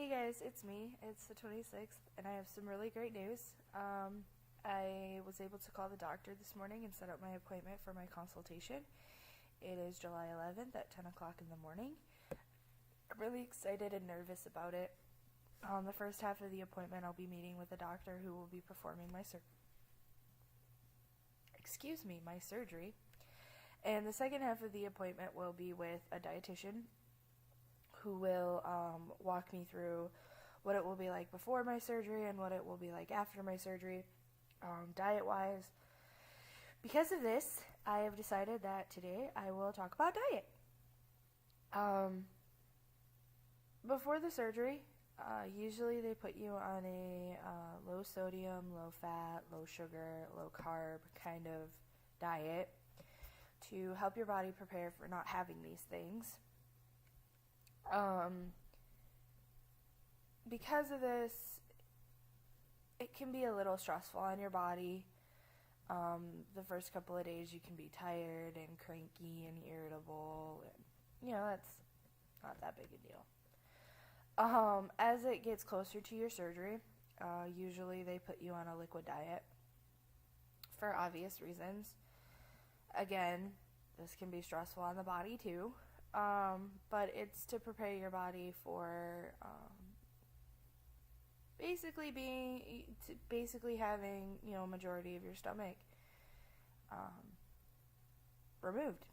Hey guys, it's me. It's the 26th, and I have some really great news. I was able to call the doctor this morning and set up my appointment for my consultation. It is July 11th at 10 o'clock in the morning. I'm really excited and nervous about it. The first half of the appointment, I'll be meeting with a doctor who will be performing my surgery. And the second half of the appointment will be with a dietitian who will walk me through what it will be like before my surgery and what it will be like after my surgery, diet-wise. Because of this, I have decided that today I will talk about diet. Before the surgery, usually they put you on a low sodium, low fat, low sugar, low carb kind of diet to help your body prepare for not having these things. Because of this, it can be a little stressful on your body. The first couple of days you can be tired and cranky and irritable, and that's not that big a deal. As it gets closer to your surgery, usually they put you on a liquid diet for obvious reasons. Again, this can be stressful on the body too, but it's to prepare your body for basically having majority of your stomach removed.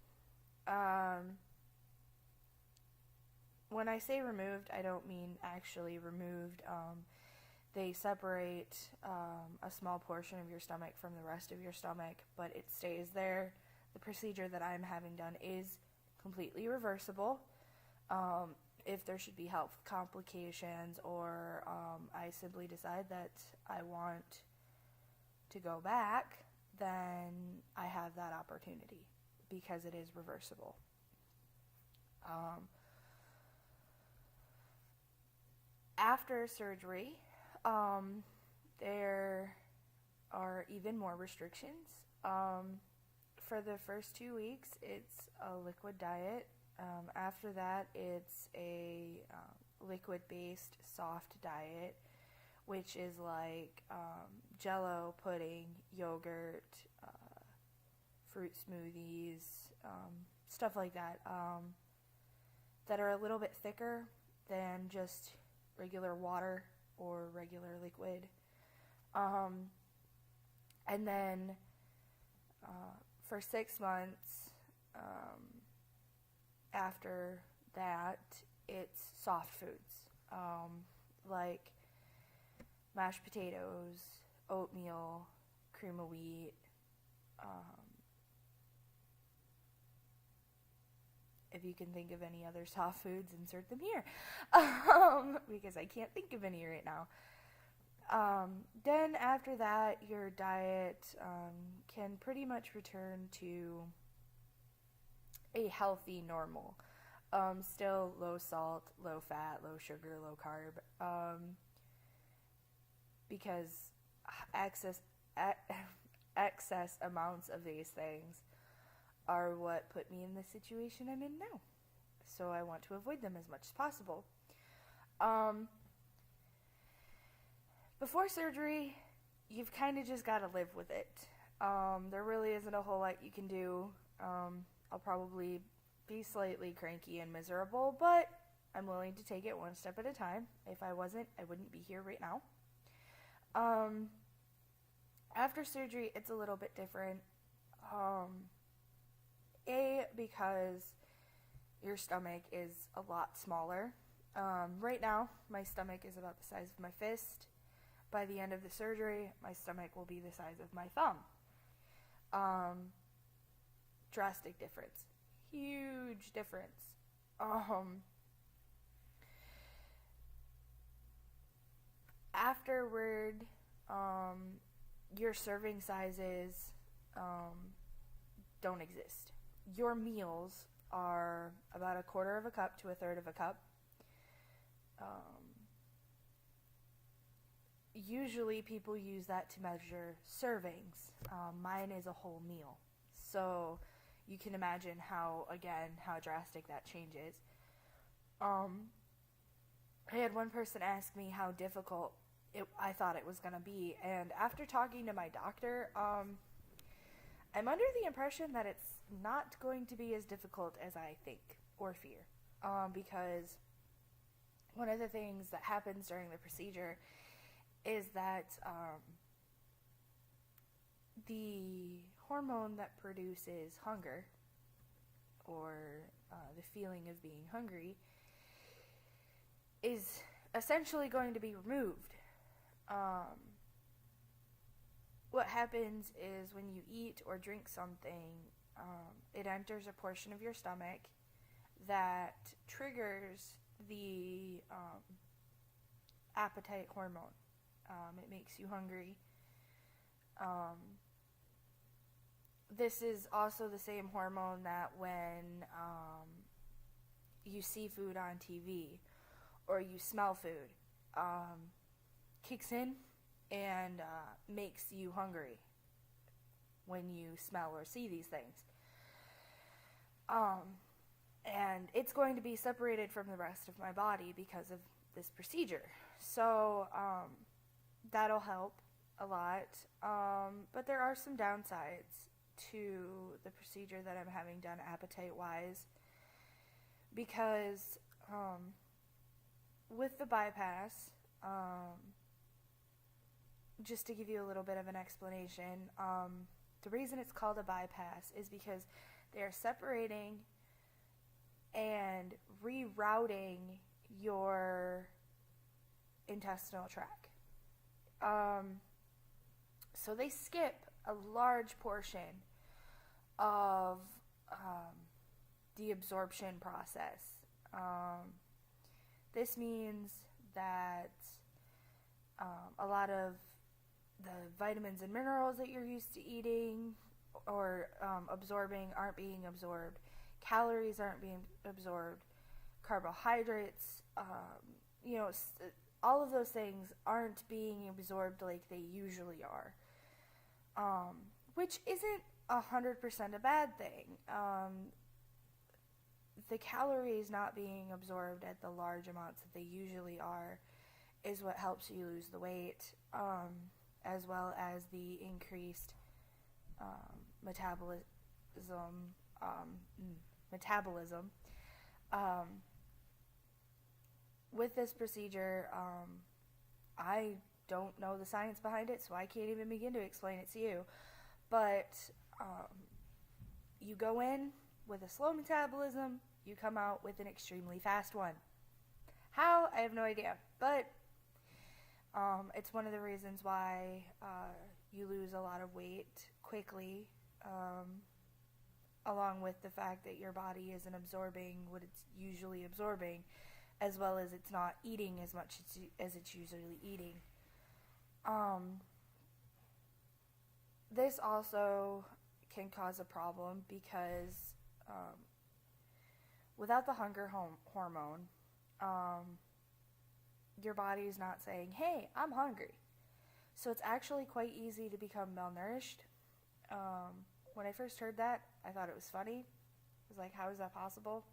When I say removed, I don't mean actually removed. They separate a small portion of your stomach from the rest of your stomach, but it stays there. The procedure that I'm having done is completely reversible. If there should be health complications or I simply decide that I want to go back, then I have that opportunity because it is reversible. After surgery, there are even more restrictions. For the first 2 weeks, it's a liquid diet. After that, it's a liquid-based soft diet, which is like Jell-O, pudding, yogurt, fruit smoothies, stuff like that, that are a little bit thicker than just regular water or regular liquid. And then for 6 months after that, it's soft foods, like mashed potatoes, oatmeal, cream of wheat. If you can think of any other soft foods, insert them here, because I can't think of any right now. Then after that, your diet can pretty much return to a healthy normal. Still low salt, low fat, low sugar, low carb, because excess amounts of these things are what put me in the situation I'm in now. So I want to avoid them as much as possible. Before surgery, you've kind of just got to live with it. There really isn't a whole lot you can do. I'll probably be slightly cranky and miserable, but I'm willing to take it one step at a time. If I wasn't, I wouldn't be here right now. After surgery, it's a little bit different. Because your stomach is a lot smaller. Right now, my stomach is about the size of my fist. By the end of the surgery, my stomach will be the size of my thumb. Drastic difference. Huge difference. Afterward, your serving sizes don't exist. Your meals are about 1/4 of a cup to 1/3 of a cup. Usually people use that to measure servings. Mine is a whole meal. So you can imagine how drastic that changes. I had one person ask me how difficult I thought it was going to be, and after talking to my doctor, I'm under the impression that it's not going to be as difficult as I think or fear, because one of the things that happens during the procedure is that the hormone that produces hunger, or the feeling of being hungry, is essentially going to be removed. What happens is when you eat or drink something, it enters a portion of your stomach that triggers the appetite hormone. It makes you hungry. This is also the same hormone that when you see food on TV or you smell food, kicks in and makes you hungry when you smell or see these things. And it's going to be separated from the rest of my body because of this procedure. So that'll help a lot. But there are some downsides to the procedure that I'm having done appetite-wise, because with the bypass, just to give you a little bit of an explanation, the reason it's called a bypass is because they're separating and rerouting your intestinal tract. So they skip a large portion of the absorption process. This means that a lot of the vitamins and minerals that you're used to eating or absorbing aren't being absorbed. Calories aren't being absorbed. Carbohydrates, all of those things aren't being absorbed like they usually are. Which isn't 100% a bad thing. The calories not being absorbed at the large amounts that they usually are is what helps you lose the weight, as well as the increased metabolism. With this procedure, I don't know the science behind it, so I can't even begin to explain it to you. But you go in with a slow metabolism, you come out with an extremely fast one. How? I have no idea. But it's one of the reasons why you lose a lot of weight quickly, along with the fact that your body isn't absorbing what it's usually absorbing, as well as it's not eating as much as it's usually eating. This also can cause a problem because without the hunger hormone, your body is not saying, hey, I'm hungry. So it's actually quite easy to become malnourished. When I first heard that, I thought it was funny. I was like, how is that possible?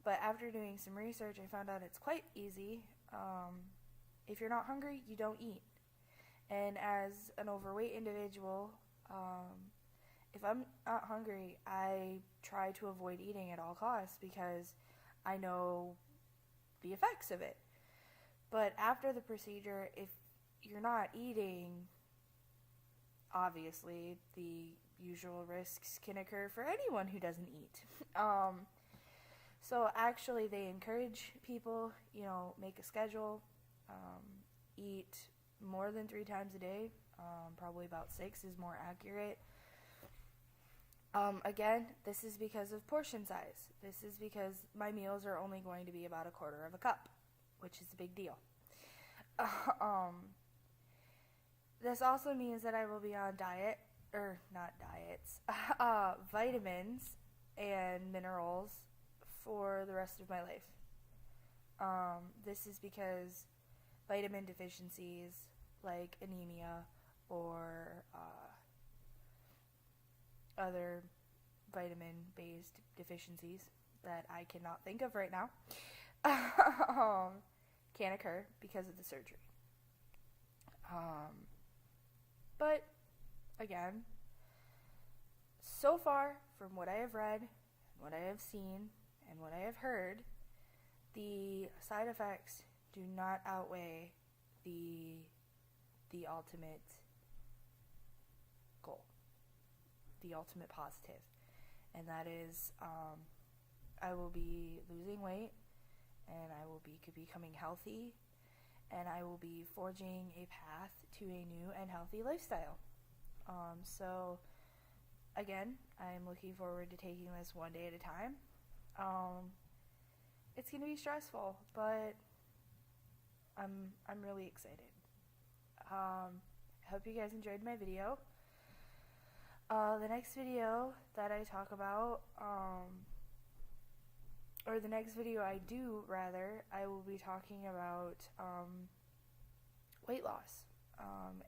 But after doing some research, I found out it's quite easy. If you're not hungry, you don't eat. And as an overweight individual, if I'm not hungry, I try to avoid eating at all costs because I know the effects of it. But after the procedure, if you're not eating, obviously the usual risks can occur for anyone who doesn't eat. So actually they encourage people, make a schedule, eat more than 3 times a day. Probably about 6 is more accurate. Again, this is because of portion size. This is because my meals are only going to be about 1/4 of a cup, which is a big deal. This also means that I will be on vitamins and minerals for the rest of my life. This is because vitamin deficiencies like anemia or other vitamin-based deficiencies that I cannot think of right now can occur because of the surgery. But again, so far from what I have read, what I have seen, and what I have heard, the side effects do not outweigh the ultimate goal, the ultimate positive, and that is I will be losing weight, and I will be becoming healthy, and I will be forging a path to a new and healthy lifestyle. So again, I'm looking forward to taking this one day at a time. It's gonna be stressful, but I'm really excited. I hope you guys enjoyed my video. The next video that I talk about, or the next video I do, rather, I will be talking about weight loss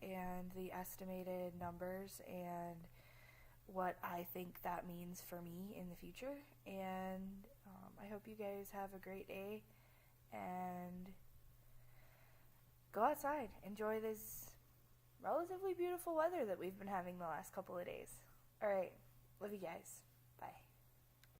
and the estimated numbers and what I think that means for me in the future. And I hope you guys have a great day and go outside. Enjoy this relatively beautiful weather that we've been having the last couple of days. Alright, love you guys.